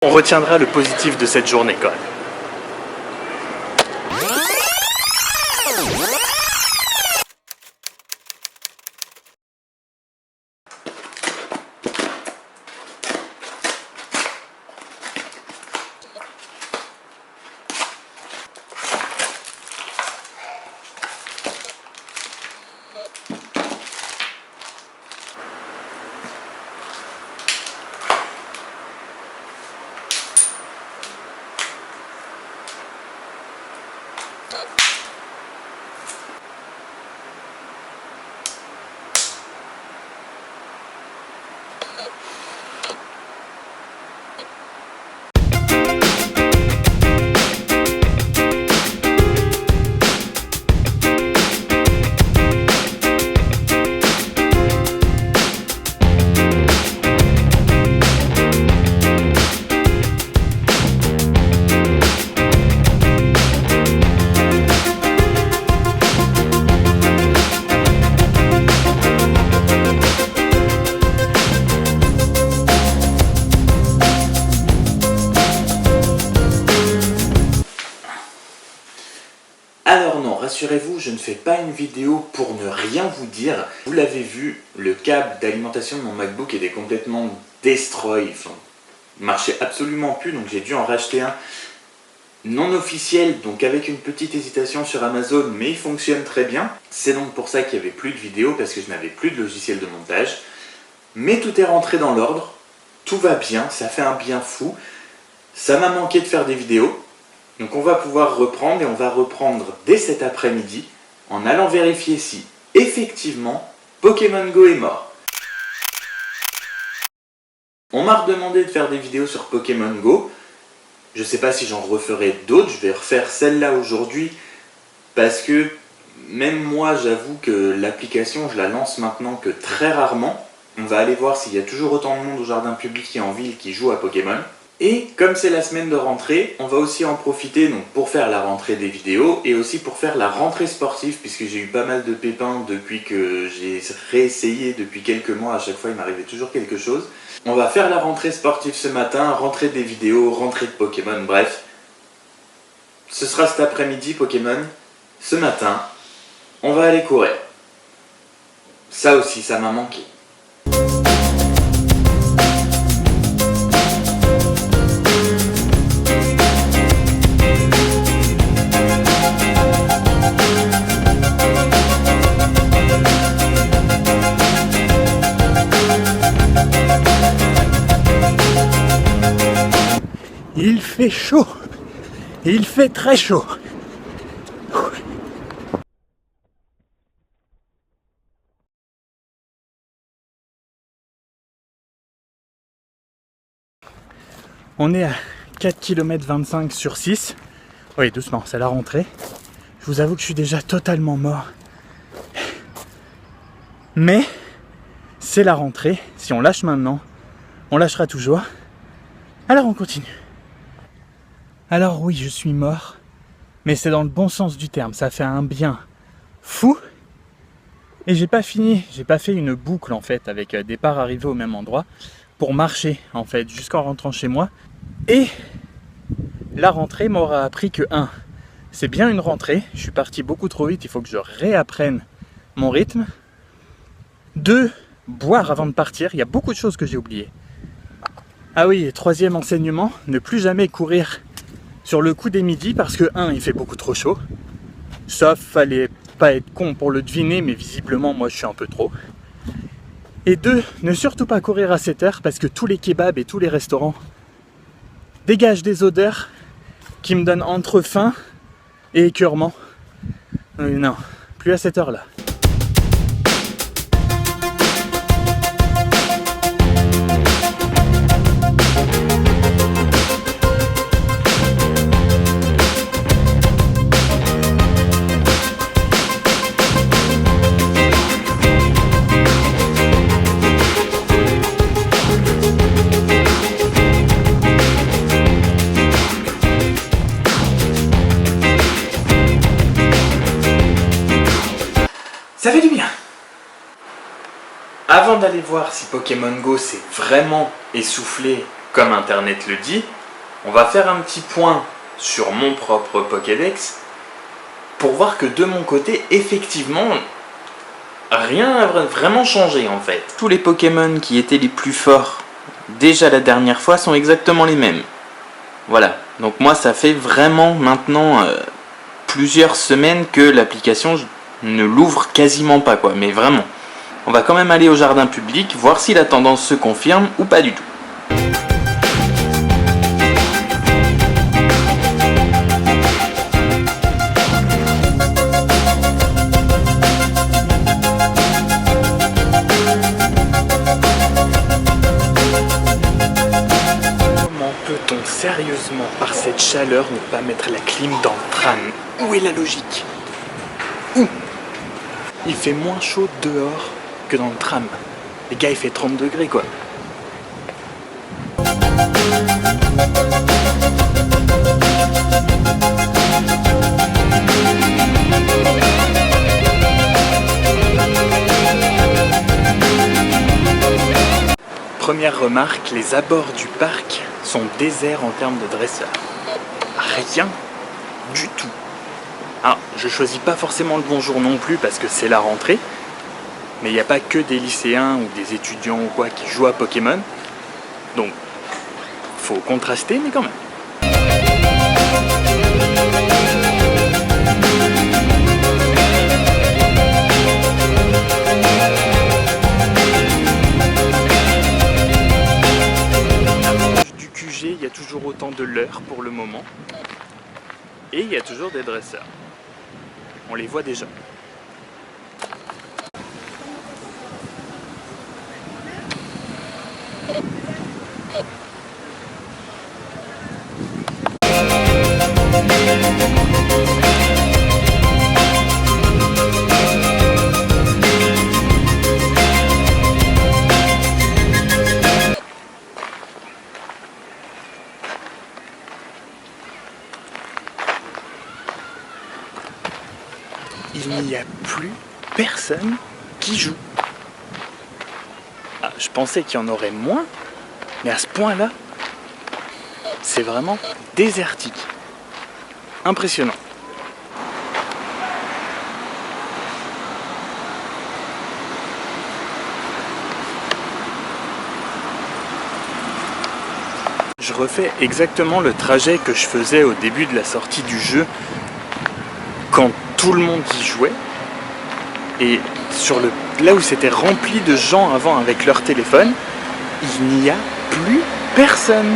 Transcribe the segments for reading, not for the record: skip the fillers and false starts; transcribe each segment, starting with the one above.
On retiendra le positif de cette journée quand même. Alors non, rassurez-vous, je ne fais pas une vidéo pour ne rien vous dire. Vous l'avez vu, le câble d'alimentation de mon MacBook était complètement destroy. Enfin, il marchait absolument plus, donc j'ai dû en racheter un non officiel, donc avec une petite hésitation sur Amazon, mais il fonctionne très bien. C'est donc pour ça qu'il n'y avait plus de vidéo, parce que je n'avais plus de logiciel de montage. Mais tout est rentré dans l'ordre, tout va bien, ça fait un bien fou. Ça m'a manqué de faire des vidéos. Donc on va pouvoir reprendre et on va reprendre dès cet après-midi en allant vérifier si effectivement Pokémon Go est mort. On m'a redemandé de faire des vidéos sur Pokémon Go. Je sais pas si j'en referai d'autres, je vais refaire celle-là aujourd'hui parce que même moi j'avoue que l'application je la lance maintenant que très rarement. On va aller voir s'il y a toujours autant de monde au jardin public et en ville qui joue à Pokémon. Et comme c'est la semaine de rentrée, on va aussi en profiter donc, pour faire la rentrée des vidéos et aussi pour faire la rentrée sportive puisque j'ai eu pas mal de pépins depuis que j'ai réessayé depuis quelques mois, à chaque fois il m'arrivait toujours quelque chose. On va faire la rentrée sportive ce matin, rentrée des vidéos, rentrée de Pokémon, bref. Ce sera cet après-midi Pokémon, ce matin, on va aller courir. Ça aussi, ça m'a manqué. Il fait chaud, il fait très chaud. On est à 4 km 25 sur 6. Oui, doucement, c'est la rentrée. Je vous avoue que je suis déjà totalement mort. Mais c'est la rentrée. Si on lâche maintenant, on lâchera toujours. Alors on continue. Alors oui, je suis mort, mais c'est dans le bon sens du terme, ça fait un bien fou. Et j'ai pas fini, j'ai pas fait une boucle en fait, avec départ arrivé au même endroit, pour marcher en fait, jusqu'en rentrant chez moi. Et la rentrée m'aura appris que 1, c'est bien une rentrée, je suis parti beaucoup trop vite, il faut que je réapprenne mon rythme. 2, boire avant de partir, il y a beaucoup de choses que j'ai oubliées. Ah oui, et 3e enseignement, ne plus jamais courir sur le coup des midis parce que 1, il fait beaucoup trop chaud. Ça, fallait pas être con pour le deviner, mais visiblement, moi, je suis un peu trop. Et 2, ne surtout pas courir à 7 heures parce que tous les kebabs et tous les restaurants dégagent des odeurs qui me donnent entre faim et écœurement. Non, plus à cette heure-là. Ça fait du bien. Avant d'aller voir si Pokémon Go s'est vraiment essoufflé comme Internet le dit, on va faire un petit point sur mon propre Pokédex pour voir que de mon côté, effectivement, rien n'a vraiment changé en fait. Tous les Pokémon qui étaient les plus forts déjà la dernière fois sont exactement les mêmes. Voilà, donc moi ça fait vraiment maintenant plusieurs semaines que l'application ne l'ouvre quasiment pas quoi, mais vraiment. On va quand même aller au jardin public, voir si la tendance se confirme ou pas du tout. Comment peut-on sérieusement, par cette chaleur, ne pas mettre la clim dans le tram? Où est la logique? Où? Il fait moins chaud dehors que dans le tram. Les gars, il fait 30 degrés quoi. Première remarque, les abords du parc sont déserts en termes de dresseurs. Rien du tout. Alors, je choisis pas forcément le bon jour non plus parce que c'est la rentrée, mais il n'y a pas que des lycéens ou des étudiants ou quoi qui jouent à Pokémon, donc faut contraster, mais quand même. Du QG, il y a toujours autant de leurres pour le moment, et il y a toujours des dresseurs. On les voit déjà. Il n'y a plus personne qui joue. Ah, je pensais qu'il y en aurait moins, mais à ce point-là, c'est vraiment désertique. Impressionnant. Je refais exactement le trajet que je faisais au début de la sortie du jeu, quand tout le monde y jouait, et sur là où c'était rempli de gens avant avec leur téléphone, il n'y a plus personne.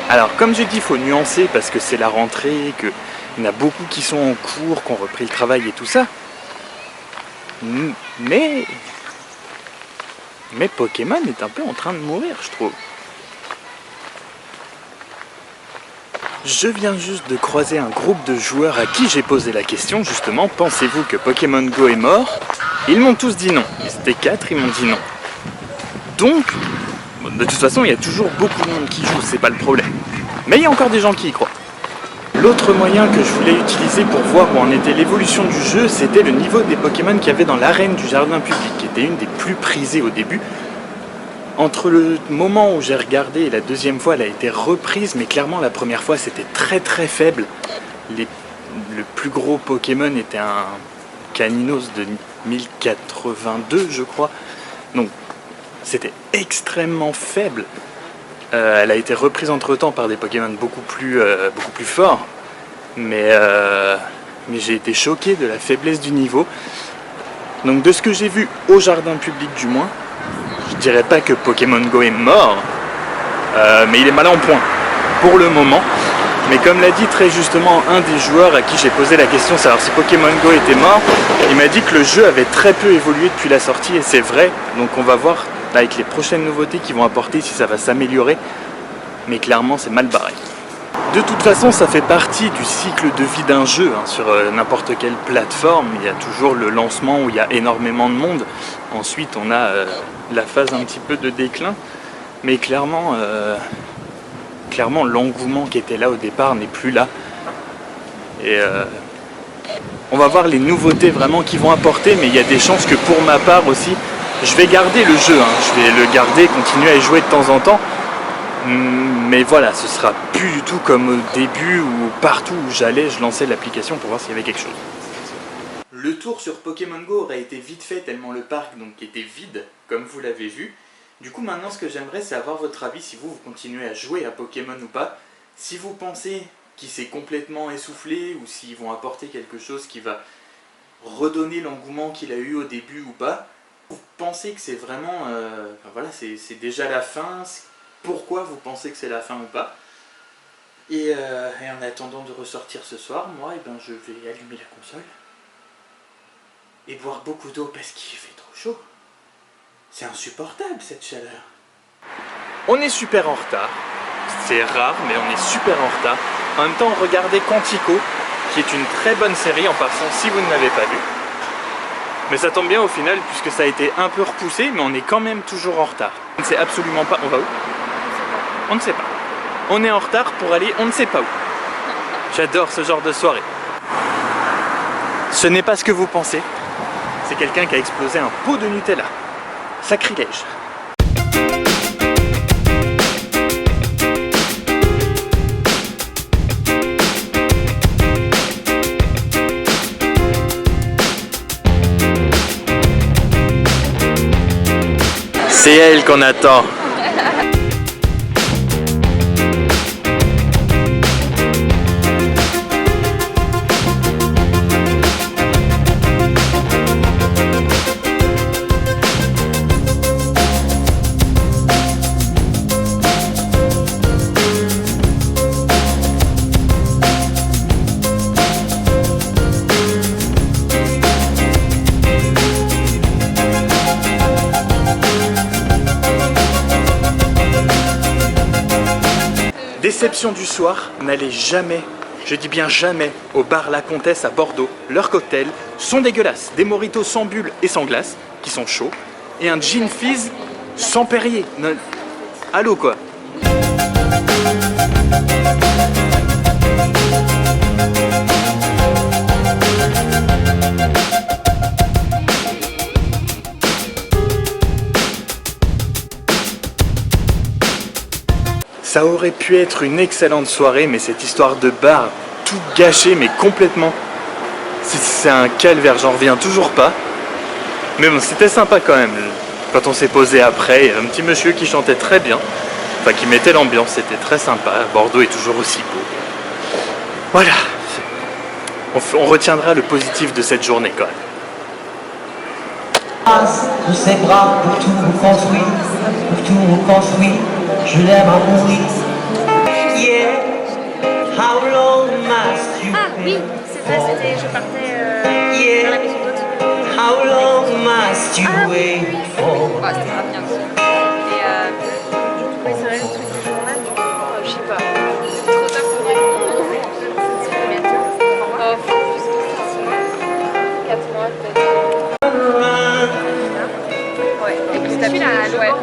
Alors comme j'ai dit, il faut nuancer parce que c'est la rentrée, qu'il y en a beaucoup qui sont en cours, qui ont repris le travail et tout ça. Mais Pokémon est un peu en train de mourir, je trouve. Je viens juste de croiser un groupe de joueurs à qui j'ai posé la question, justement, pensez-vous que Pokémon Go est mort? Ils m'ont tous dit non. Ils étaient 4, ils m'ont dit non. Donc, de toute façon, il y a toujours beaucoup de monde qui joue, c'est pas le problème. Mais il y a encore des gens qui y croient. L'autre moyen que je voulais utiliser pour voir où en était l'évolution du jeu, c'était le niveau des Pokémon qu'il y avait dans l'arène du jardin public, qui était une des plus prisées au début. Entre le moment où j'ai regardé et la deuxième fois, elle a été reprise, mais clairement la première fois c'était très très faible. Le plus gros Pokémon était un Caninos de 1082 je crois, donc c'était extrêmement faible. Elle a été reprise entre temps par des Pokémon beaucoup plus forts, mais j'ai été choqué de la faiblesse du niveau. Donc de ce que j'ai vu au jardin public du moins, je dirais pas que Pokémon Go est mort, mais il est mal en point pour le moment. Mais comme l'a dit très justement un des joueurs à qui j'ai posé la question, savoir si Pokémon Go était mort, il m'a dit que le jeu avait très peu évolué depuis la sortie, et c'est vrai. Donc on va voir avec les prochaines nouveautés qu'ils vont apporter si ça va s'améliorer, mais clairement c'est mal barré. De toute façon, ça fait partie du cycle de vie d'un jeu, hein. Sur n'importe quelle plateforme, il y a toujours le lancement où il y a énormément de monde. Ensuite, on a la phase un petit peu de déclin, mais clairement, l'engouement qui était là au départ n'est plus là. Et on va voir les nouveautés vraiment qu'ils vont apporter, mais il y a des chances que pour ma part aussi, je vais garder le jeu, hein. Je vais le garder, continuer à y jouer de temps en temps. Mais voilà, ce sera plus du tout comme au début où partout où j'allais, je lançais l'application pour voir s'il y avait quelque chose. Le tour sur Pokémon Go aurait été vite fait tellement le parc donc était vide, comme vous l'avez vu. Du coup maintenant ce que j'aimerais c'est avoir votre avis si vous continuez à jouer à Pokémon ou pas. Si vous pensez qu'il s'est complètement essoufflé ou s'ils vont apporter quelque chose qui va redonner l'engouement qu'il a eu au début ou pas. Vous pensez que c'est vraiment... enfin, voilà, c'est déjà la fin. Pourquoi vous pensez que c'est la fin ou pas? Et en attendant de ressortir ce soir, moi eh ben, je vais allumer la console et boire beaucoup d'eau parce qu'il fait trop chaud. C'est insupportable cette chaleur. On est super en retard. C'est rare, mais on est super en retard. En même temps, regardez Quantico, qui est une très bonne série en passant si vous ne l'avez pas vue. Mais ça tombe bien au final, puisque ça a été un peu repoussé, mais on est quand même toujours en retard. On ne sait absolument pas... On va où? On ne sait pas. On est en retard pour aller on ne sait pas où. J'adore ce genre de soirée. Ce n'est pas ce que vous pensez. C'est quelqu'un qui a explosé un pot de Nutella. Sacrilège. C'est elle qu'on attend. Déception du soir, n'allez jamais, je dis bien jamais, au bar La Comtesse à Bordeaux. Leurs cocktails sont dégueulasses. Des mojitos sans bulles et sans glace, qui sont chauds, et un gin fizz sans Perrier. Non. Allô quoi. Ça aurait pu être une excellente soirée, mais cette histoire de bar, tout gâché, mais complètement. C'est un calvaire, j'en reviens toujours pas. Mais bon, c'était sympa quand même. Quand on s'est posé après, il y avait un petit monsieur qui chantait très bien. Enfin, qui mettait l'ambiance, c'était très sympa. Bordeaux est toujours aussi beau. Voilà. On retiendra le positif de cette journée quand même. De ses bras pour tout reconstruire, je l'aime à mourir. Yeah, how long must you Ah oui, c'est vrai, je partais dans la maison d'hôte. how long must you wait for? Bah, c'était grave bien aussi. Et ouais, c'est vrai, le truc du journal, du coup, je sais pas, c'est trop tard pour répondre. C'est combien de temps? Jusqu'à 6 mois, 4 mois peut-être. Ouais, et puis depuis la loi.